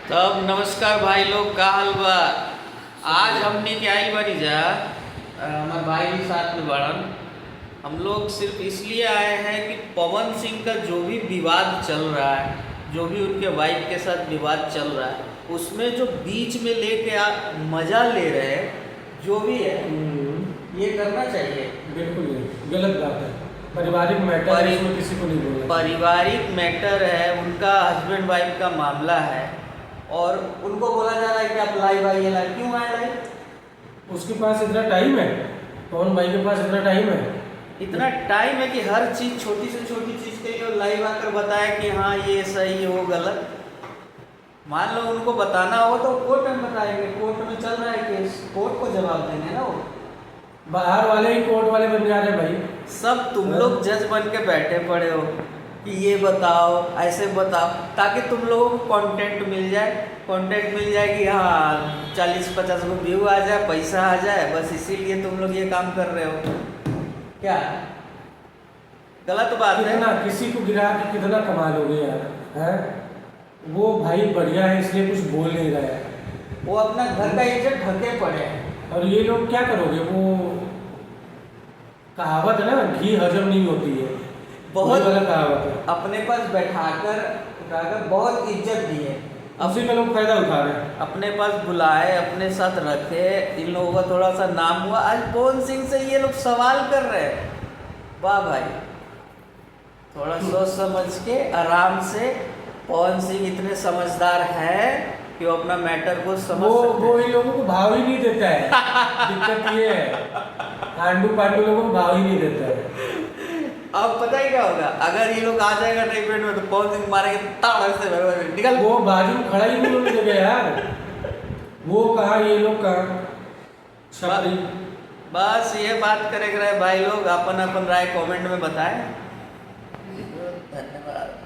तब नमस्कार भाई लोग, का हाल बा। आज हमने क्या ही बनी जा, हमारे भाई भी साथ में बढ़न। हम लोग सिर्फ इसलिए आए हैं कि पवन सिंह का जो भी विवाद चल रहा है, जो भी उनके वाइफ के साथ विवाद चल रहा है, उसमें जो बीच में लेके मजा ले रहे हैं, जो भी है ये करना चाहिए। बिल्कुल नहीं, गलत बात है। पारिवारिक मैटर है, इसमें किसी को नहीं बोलना। पारिवारिक मैटर है, उनका हस्बैंड वाइफ का मामला है और उनको बोला जा रहा है कि आप लाइव आइए। लाइव क्यों आए? लाइव उसके पास इतना टाइम है, पवन भाई के पास इतना टाइम है। इतना टाइम है कि हर चीज़, छोटी से छोटी चीज़ के लिए लाइव आकर बताया कि हाँ ये सही है वो गलत। मान लो उनको बताना हो तो कोर्ट में बताएंगे, कोर्ट में चल रहा है केस, कोर्ट को जवाब देंगे ना वो। बाहर वाले ही कोर्ट वाले बन जा रहे हैं भाई। सब तुम लोग जज बन के बैठे पड़े हो कि ये बताओ, ऐसे बताओ, ताकि तुम लोगों को कंटेंट मिल जाए। कंटेंट मिल जाए कि हाँ 40-50 को व्यू आ जाए, पैसा आ जाए, बस इसीलिए तुम लोग ये काम कर रहे हो। क्या गलत बात है? कितना किसी को गिरा के कितना कमा लोगे यार, हैं? वो भाई बढ़िया है इसलिए कुछ बोल नहीं रहा है। वो अपना घर का इज्जत ढके पड़े हैं। और ये लोग क्या करोगे? वो कहावत है ना, घी हजम नहीं होती है, बहुत वाला कहावत है। अपने पास बैठाकर उठाकर बहुत इज्जत दी है, उसी का लोग फायदा उठा रहे हैं। अपने पास बुलाए, अपने साथ रखे, इन लोगों का थोड़ा सा नाम हुआ, आज पवन सिंह से ये लोग सवाल कर रहे हैं। वाह भाई, थोड़ा सोच समझ के आराम से। पवन सिंह इतने समझदार हैं कि वो अपना मैटर को समझ सकते वो इन लोगों को भाव ही नहीं देता है। दिक्कत ये है, आंडू पांडू लोगों को भाव ही नहीं देता है। अब पता ही क्या होगा, अगर ये लोग आ जाएगा नहीं पेट में तो पवन सिंह मारेंगे ताड़ से निकल। वो बाजू में खड़ा ही नहीं होने देगा यार। वो कहाँ, ये लोग कहाँ छपरी। बस ये बात करे भाई लोग, अपन अपन राय कमेंट में बताएं। धन्यवाद।